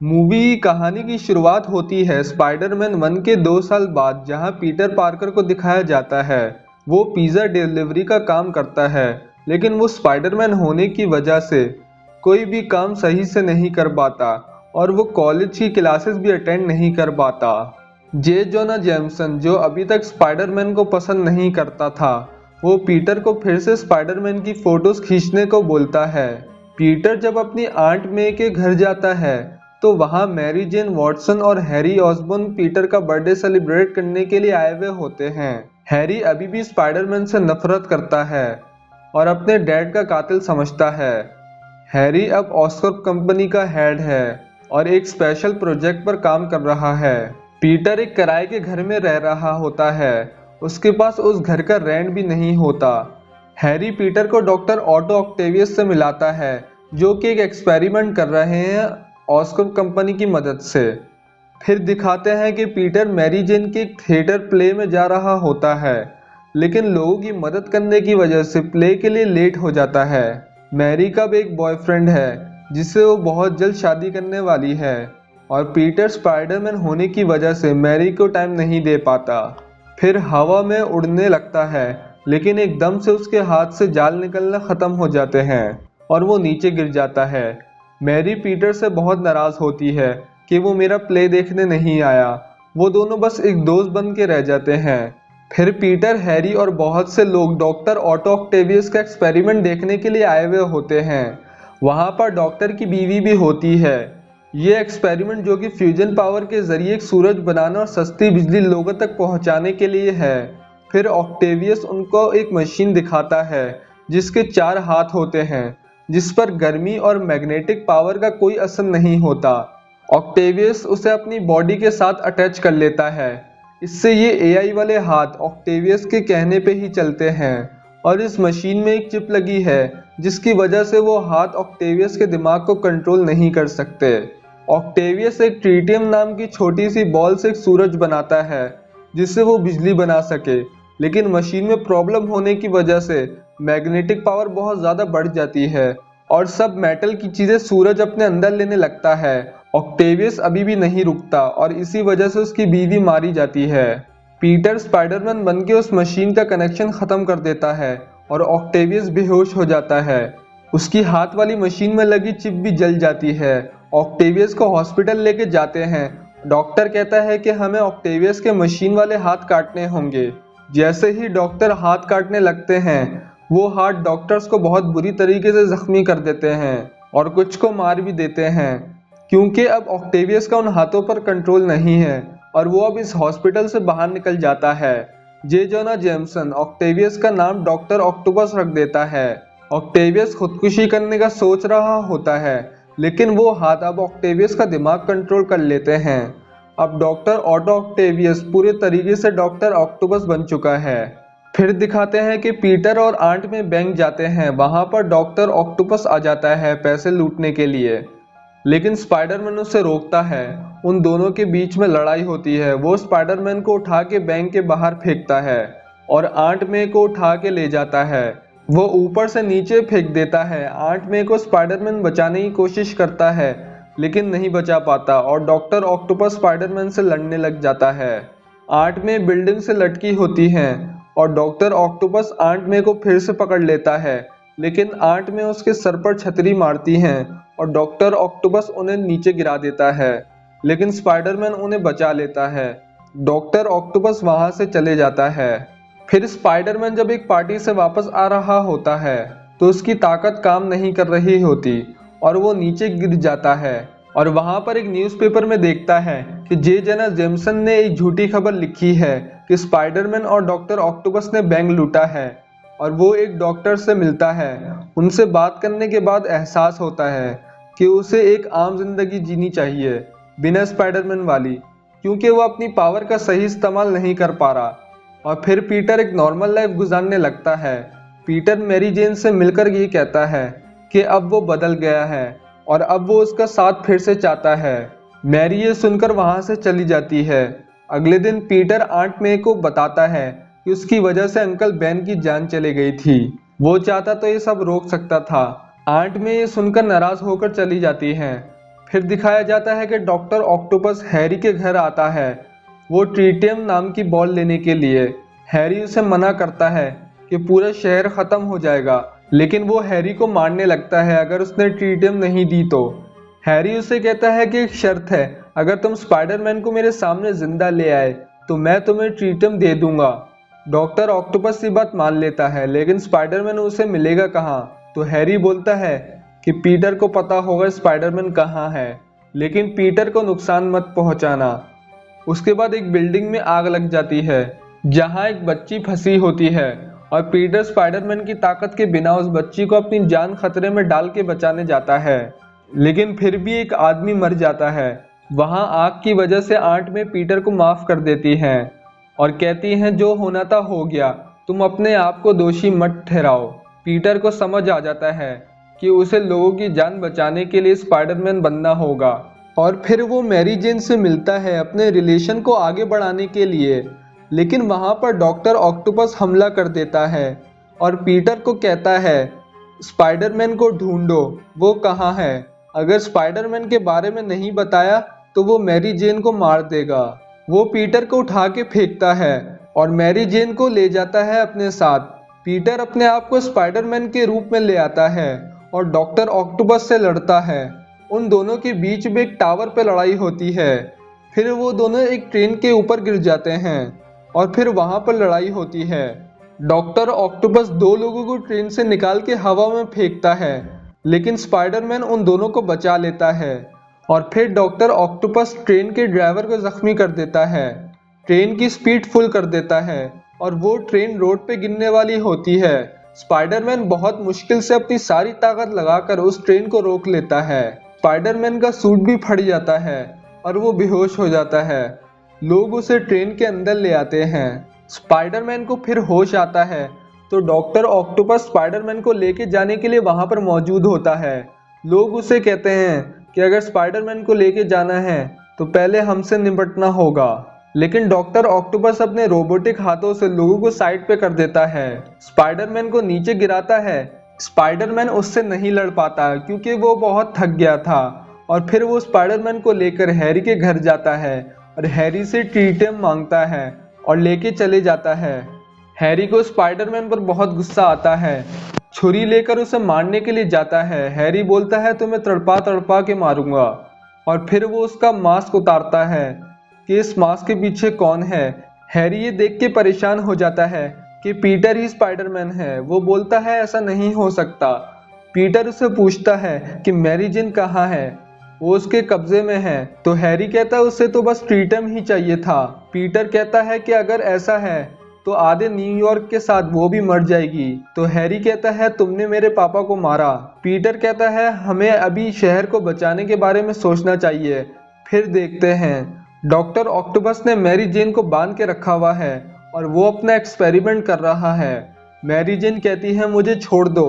Movie कहानी की शुरुआत होती है स्पाइडरमैन 1 के 2 साल बाद, जहां पीटर पार्कर को दिखाया जाता है। वो पिज़्ज़ा डिलीवरी का काम करता है, लेकिन वो स्पाइडरमैन होने की वजह से कोई भी काम सही से नहीं कर पाता और वो कॉलेज की क्लासेस भी अटेंड नहीं कर पाता। जे जोना जेमसन, जो अभी तक स्पाइडरमैन को पसंद नहीं करता था, वो पीटर को फिर से स्पाइडरमैन की फोटोज खींचने को बोलता है। पीटर जब अपनी आंट मे के घर जाता है तो वहां मैरी जेन वॉटसन और हैरी ऑसबॉर्न पीटर का बर्थडे सेलिब्रेट करने के लिए आए हुए होते हैं। हैरी अभी भी स्पाइडरमैन से नफरत करता है और अपने डैड का कातिल समझता है। हैरी अब ऑस्कॉर्प कंपनी का हेड है और एक स्पेशल प्रोजेक्ट पर काम कर रहा है। पीटर एक किराए के घर में रह रहा होता है, उसके पास उस घर का रेंट भी नहीं होता। हैरी पीटर को डॉक्टर ऑटो ऑक्टेवियस से मिलाता है, जो कि एक एक्सपेरिमेंट कर रहे हैं ऑस्कॉर्प कंपनी की मदद से। फिर दिखाते हैं कि पीटर मैरी जेन के एक थिएटर प्ले में जा रहा होता है, लेकिन लोगों की मदद करने की वजह से प्ले के लिए लेट हो जाता है। मैरी का भी एक बॉयफ्रेंड है जिससे वो बहुत जल्द शादी करने वाली है, और पीटर स्पाइडरमैन होने की वजह से मैरी को टाइम नहीं दे पाता। फिर हवा में उड़ने लगता है, लेकिन एकदम से उसके हाथ से जाल निकलना खत्म हो जाते हैं और वो नीचे गिर जाता है। मैरी पीटर से बहुत नाराज होती है कि वो मेरा प्ले देखने नहीं आया। वो दोनों बस एक दोस्त बन के रह जाते हैं। फिर पीटर, हैरी और बहुत से लोग डॉक्टर ऑटो ऑक्टेवियस का एक्सपेरिमेंट देखने के लिए आए हुए होते हैं। वहां पर डॉक्टर की बीवी भी होती है। ये एक्सपेरिमेंट, जो कि फ्यूजन पावर के जरिए एक सूरज बनाना और सस्ती बिजली लोगों तक पहुंचाने के लिए है। फिर ऑक्टेवियस उनको एक मशीन दिखाता है जिसके 4 हाथ होते हैं, जिस पर गर्मी और मैग्नेटिक पावर का कोई असर नहीं होता। ऑक्टेवियस उसे अपनी बॉडी के साथ अटैच कर लेता है। इससे ये एआई वाले हाथ ऑक्टेवियस के कहने पे ही चलते हैं, और इस मशीन में एक चिप लगी है जिसकी वजह से वो हाथ ऑक्टेवियस के दिमाग को कंट्रोल नहीं कर सकते। ऑक्टेवियस एक ट्रीटियम नाम की छोटी सी बॉल से एक सूरज बनाता है जिससे वो बिजली बना सके, लेकिन मशीन में प्रॉब्लम होने की वजह से मैग्नेटिक पावर बहुत ज़्यादा बढ़ जाती है और सब मेटल की चीज़ें सूरज अपने अंदर लेने लगता है। ऑक्टेवियस अभी भी नहीं रुकता और इसी वजह से उसकी बीवी मारी जाती है। पीटर स्पाइडरमैन बन के उस मशीन का कनेक्शन ख़त्म कर देता है और ऑक्टेवियस बेहोश हो जाता है। उसकी हाथ वाली मशीन में लगी चिप भी जल जाती है। ऑक्टेवियस को हॉस्पिटल लेके जाते हैं। डॉक्टर कहता है कि हमें ऑक्टेवियस के मशीन वाले हाथ काटने होंगे। जैसे ही डॉक्टर हाथ काटने लगते हैं, वो हाथ डॉक्टर्स को बहुत बुरी तरीके से जख्मी कर देते हैं और कुछ को मार भी देते हैं, क्योंकि अब ऑक्टेवियस का उन हाथों पर कंट्रोल नहीं है और वो अब इस हॉस्पिटल से बाहर निकल जाता है। जे जोना जेमसन ऑक्टेवियस का नाम डॉक्टर ऑक्टोपस रख देता है। ऑक्टेवियस खुदकुशी करने का सोच रहा होता है, लेकिन वो हाथ अब ऑक्टेवियस का दिमाग कंट्रोल कर लेते हैं। अब डॉक्टर ऑटो ऑक्टेवियस पूरे तरीके से डॉक्टर ऑक्टोपस बन चुका है। फिर दिखाते हैं कि पीटर और आंट में बैंक जाते हैं। वहां पर डॉक्टर ऑक्टोपस आ जाता है पैसे लूटने के लिए, लेकिन स्पाइडरमैन उसे रोकता है। उन दोनों के बीच में लड़ाई होती है। वो स्पाइडरमैन को उठा के बैंक के बाहर फेंकता है और आंट मे को उठा के ले जाता है। वो ऊपर से नीचे फेंक देता है। आंट मे को स्पाइडरमैन बचाने की कोशिश करता है, लेकिन नहीं बचा पाता और डॉक्टर ऑक्टोपस स्पाइडरमैन से लड़ने लग जाता है। आंट मे बिल्डिंग से लटकी होती हैं और डॉक्टर ऑक्टोपस आंट मे को फिर से पकड़ लेता है, लेकिन आंट मे उसके सर पर छतरी मारती हैं और डॉक्टर ऑक्टोपस उन्हें नीचे गिरा देता है, लेकिन स्पाइडरमैन उन्हें बचा लेता है। डॉक्टर ऑक्टोपस वहां से चले जाता है। फिर स्पाइडरमैन जब एक पार्टी से वापस आ रहा होता है तो उसकी ताकत काम नहीं कर रही होती और वो नीचे गिर जाता है, और वहां पर एक न्यूज़पेपर में देखता है कि जे जोना जेमसन ने एक झूठी खबर लिखी है कि स्पाइडरमैन और डॉक्टर ऑक्टोपस ने बैंक लूटा है। और वो एक डॉक्टर से मिलता है। उनसे बात करने के बाद एहसास होता है कि उसे एक आम जिंदगी जीनी चाहिए, बिना स्पाइडरमैन वाली, क्योंकि वो अपनी पावर का सही इस्तेमाल नहीं कर पा रहा। और फिर पीटर एक नॉर्मल लाइफ गुजारने लगता है। पीटर मैरी जेन से मिलकर ये कहता है कि अब वो बदल गया है और अब वो उसका साथ फिर से चाहता है। मैरी ये सुनकर वहां से चली जाती है। अगले दिन पीटर आंट मे को बताता है कि उसकी वजह से अंकल बेन की जान चली गई थी। वो चाहता तो ये सब रोक सकता था। आंट मे ये सुनकर नाराज होकर चली जाती हैं। फिर दिखाया जाता है कि डॉक्टर ऑक्टोपस हैरी के घर आता है वो ट्रीटियम नाम की बॉल लेने के लिए। हैरी उसे मना करता है कि पूरा शहर खत्म हो जाएगा, लेकिन वो हैरी को मारने लगता है अगर उसने ट्रीटियम नहीं दी तो। हैरी उसे कहता है कि एक शर्त है, अगर तुम स्पाइडरमैन को मेरे सामने जिंदा ले आए तो मैं तुम्हें ट्रीटियम दे दूंगा। डॉक्टर ऑक्टोपस ये बात मान लेता है, लेकिन स्पाइडरमैन उसे मिलेगा कहाँ? तो हैरी बोलता है कि पीटर को पता होगा स्पाइडरमैन कहाँ है, लेकिन पीटर को नुकसान मत पहुंचाना। उसके बाद एक बिल्डिंग में आग लग जाती है जहां एक बच्ची फंसी होती है और पीटर स्पाइडरमैन की ताकत के बिना उस बच्ची को अपनी जान खतरे में डाल के बचाने जाता है, लेकिन फिर भी एक आदमी मर जाता है। वहां आग की वजह से आंट में पीटर को माफ कर देती हैं और कहती हैं जो होना था हो गया, तुम अपने आप को दोषी मत ठहराओ। पीटर को समझ आ जाता है कि उसे लोगों की जान बचाने के लिए स्पाइडरमैन बनना होगा और फिर वो मैरी जेन से मिलता है अपने रिलेशन को आगे बढ़ाने के लिए। लेकिन वहां पर डॉक्टर ऑक्टोपस हमला कर देता है और पीटर को कहता है स्पाइडरमैन को ढूंढो, वो कहाँ है? अगर स्पाइडरमैन के बारे में नहीं बताया तो वो मैरी जेन को मार देगा। वो पीटर को उठा के फेंकता है और मैरी जेन को ले जाता है अपने साथ। पीटर अपने आप को स्पाइडरमैन के रूप में ले आता है और डॉक्टर ऑक्टोपस से लड़ता है। उन दोनों के बीच में एक टावर पे लड़ाई होती है। फिर वो दोनों एक ट्रेन के ऊपर गिर जाते हैं और फिर वहां पर लड़ाई होती है। डॉक्टर ऑक्टोपस दो लोगों को ट्रेन से निकाल के हवा में फेंकता है, लेकिन स्पाइडरमैन उन दोनों को बचा लेता है और फिर डॉक्टर ऑक्टोपस ट्रेन के ड्राइवर को जख्मी कर देता है, ट्रेन की स्पीड फुल कर देता है और वो ट्रेन रोड पे गिरने वाली होती है। स्पाइडरमैन बहुत मुश्किल से अपनी सारी ताकत लगाकर उस ट्रेन को रोक लेता है। स्पाइडरमैन का सूट भी फट जाता है और वो बेहोश हो जाता है। लोग उसे ट्रेन के अंदर ले आते हैं। स्पाइडरमैन को फिर होश आता है तो डॉक्टर ऑक्टोपस स्पाइडरमैन को लेके जाने के लिए वहां पर मौजूद होता है। लोग उसे कहते हैं कि अगर स्पाइडरमैन को लेके जाना है तो पहले हमसे निपटना होगा, लेकिन डॉक्टर ऑक्टोपस अपने रोबोटिक हाथों से लोगों को साइड पे कर देता है, स्पाइडरमैन को नीचे गिराता है। स्पाइडरमैन उससे नहीं लड़ पाता क्योंकि वो बहुत थक गया था और फिर वो स्पाइडरमैन को लेकर हैरी के घर जाता है और हैरी से ट्रीटियम मांगता है और लेके चले जाता है। हैरी को स्पाइडरमैन पर बहुत गुस्सा आता है, छुरी लेकर उसे मारने के लिए जाता है। हैरी बोलता है तुम्हें तड़पा तड़पा के मारूंगा और फिर वो उसका मास्क उतारता है कि इस मास्क के पीछे कौन है। हैरी ये देख के परेशान हो जाता है कि पीटर ही स्पाइडरमैन है। वो बोलता है ऐसा नहीं हो सकता। पीटर उससे पूछता है कि मैरी जेन कहाँ है, वो उसके कब्जे में है। तो हैरी कहता है उसे तो बस ट्रीटियम ही चाहिए था। पीटर कहता है कि अगर ऐसा है तो आधे न्यूयॉर्क के साथ वो भी मर जाएगी। तो हैरी कहता है तुमने मेरे पापा को मारा। पीटर कहता है हमें अभी शहर को बचाने के बारे में सोचना चाहिए, फिर देखते हैं। डॉक्टर ऑक्टोपस ने मैरी जेन को बांध के रखा हुआ है और वो अपना एक्सपेरिमेंट कर रहा है। मैरी जेन कहती है मुझे छोड़ दो,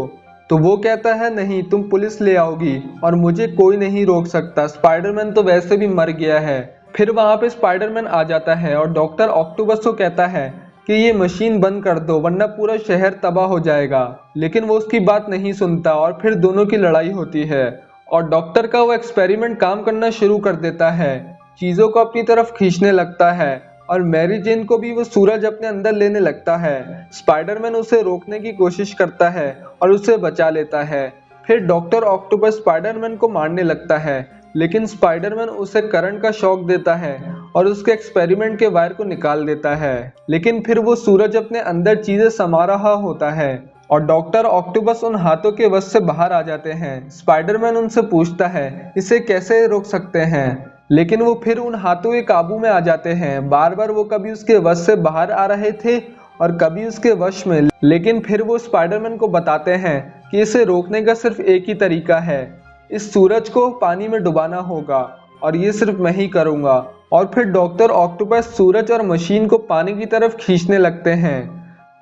तो वो कहता है नहीं, तुम पुलिस ले आओगी और मुझे कोई नहीं रोक सकता, स्पाइडरमैन तो वैसे भी मर गया है। फिर वहां पे स्पाइडरमैन आ जाता है और डॉक्टर ऑक्टोपस को कहता है कि ये मशीन बंद कर दो वरना पूरा शहर तबाह हो जाएगा, लेकिन वो उसकी बात नहीं सुनता और फिर दोनों की लड़ाई होती है और डॉक्टर का वो एक्सपेरिमेंट काम करना शुरू कर देता है, चीजों को अपनी तरफ खींचने लगता है और मैरी जेन को भी वो सूरज अपने अंदर लेने लगता है। स्पाइडरमैन उसे रोकने की कोशिश करता है और उसे बचा लेता है। फिर डॉक्टर ऑक्टोपस स्पाइडरमैन को मारने लगता है, लेकिन स्पाइडरमैन उसे करंट का शॉक देता है और उसके एक्सपेरिमेंट के वायर को निकाल देता है। लेकिन फिर वो सूरज अपने अंदर चीजें समा रहा होता है और डॉक्टर ऑक्टोपस उन हाथों के वश से बाहर आ जाते हैं। स्पाइडरमैन उनसे पूछता है इसे कैसे रोक सकते हैं, लेकिन वो फिर उन हाथों के काबू में आ जाते हैं। बार बार वो कभी उसके वश से बाहर आ रहे थे और कभी उसके वश में, लेकिन फिर वो स्पाइडरमैन को बताते हैं कि इसे रोकने का सिर्फ एक ही तरीका है, इस सूरज को पानी में डुबाना होगा और ये सिर्फ मैं ही करूंगा। और फिर डॉक्टर ऑक्टोपस सूरज और मशीन को पानी की तरफ खींचने लगते हैं।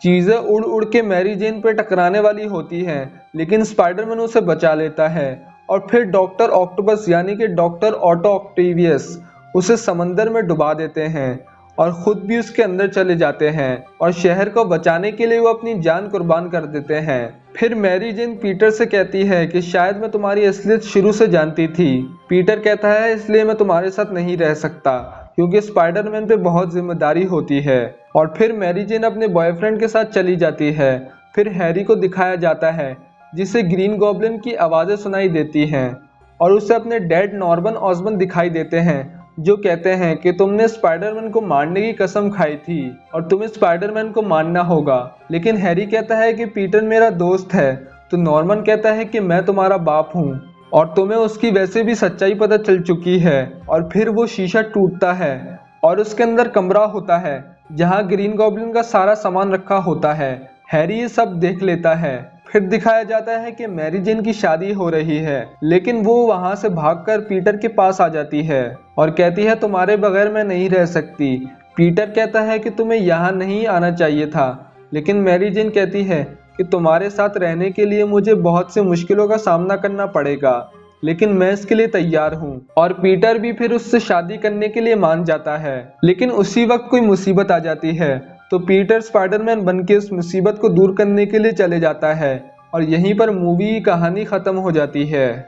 चीजें उड़ उड़ के मैरी जेन पर टकराने वाली होती हैं, लेकिन स्पाइडरमैन उसे बचा लेता है और फिर डॉक्टर ऑक्टोपस यानी कि डॉक्टर ऑटो ऑक्टेवियस उसे समंदर में डुबा देते हैं और खुद भी उसके अंदर चले जाते हैं और शहर को बचाने के लिए वो अपनी जान कुर्बान कर देते हैं। फिर मैरी जेन पीटर से कहती है कि शायद मैं तुम्हारी असलियत शुरू से जानती थी। पीटर कहता है इसलिए मैं तुम्हारे साथ नहीं रह सकता, क्योंकि स्पाइडरमैन पे बहुत जिम्मेदारी होती है। और फिर मैरी जेन अपने बॉयफ्रेंड के साथ चली जाती है। फिर हैरी को दिखाया जाता है जिसे ग्रीन गॉब्लिन की आवाज़ें सुनाई देती हैं और उसे अपने डैड नॉर्मन ऑसबॉर्न दिखाई देते हैं, जो कहते हैं कि तुमने स्पाइडरमैन को मारने की कसम खाई थी और तुम्हें स्पाइडरमैन को मारना होगा। लेकिन हैरी कहता है कि पीटर मेरा दोस्त है, तो नॉर्मन कहता है कि मैं तुम्हारा बाप हूँ और तुम्हें उसकी वैसे भी सच्चाई पता चल चुकी है। और फिर वो शीशा टूटता है और उसके अंदर कमरा होता है जहाँ ग्रीन गॉब्लिन का सारा सामान रखा होता है। हैरी ये सब देख लेता है। फिर दिखाया जाता है कि मैरी जेन की शादी हो रही है, लेकिन वो वहां से भागकर पीटर के पास आ जाती है और कहती है तुम्हारे बगैर मैं नहीं रह सकती। पीटर कहता है कि तुम्हें यहाँ नहीं आना चाहिए था, लेकिन मैरी जेन कहती है कि तुम्हारे साथ रहने के लिए मुझे बहुत सी मुश्किलों का सामना करना पड़ेगा, लेकिन मैं इसके लिए तैयार हूँ। और पीटर भी फिर उससे शादी करने के लिए मान जाता है। लेकिन उसी वक्त कोई मुसीबत आ जाती है, तो पीटर स्पाइडरमैन बनके उस मुसीबत को दूर करने के लिए चले जाता है और यहीं पर मूवी की कहानी खत्म हो जाती है।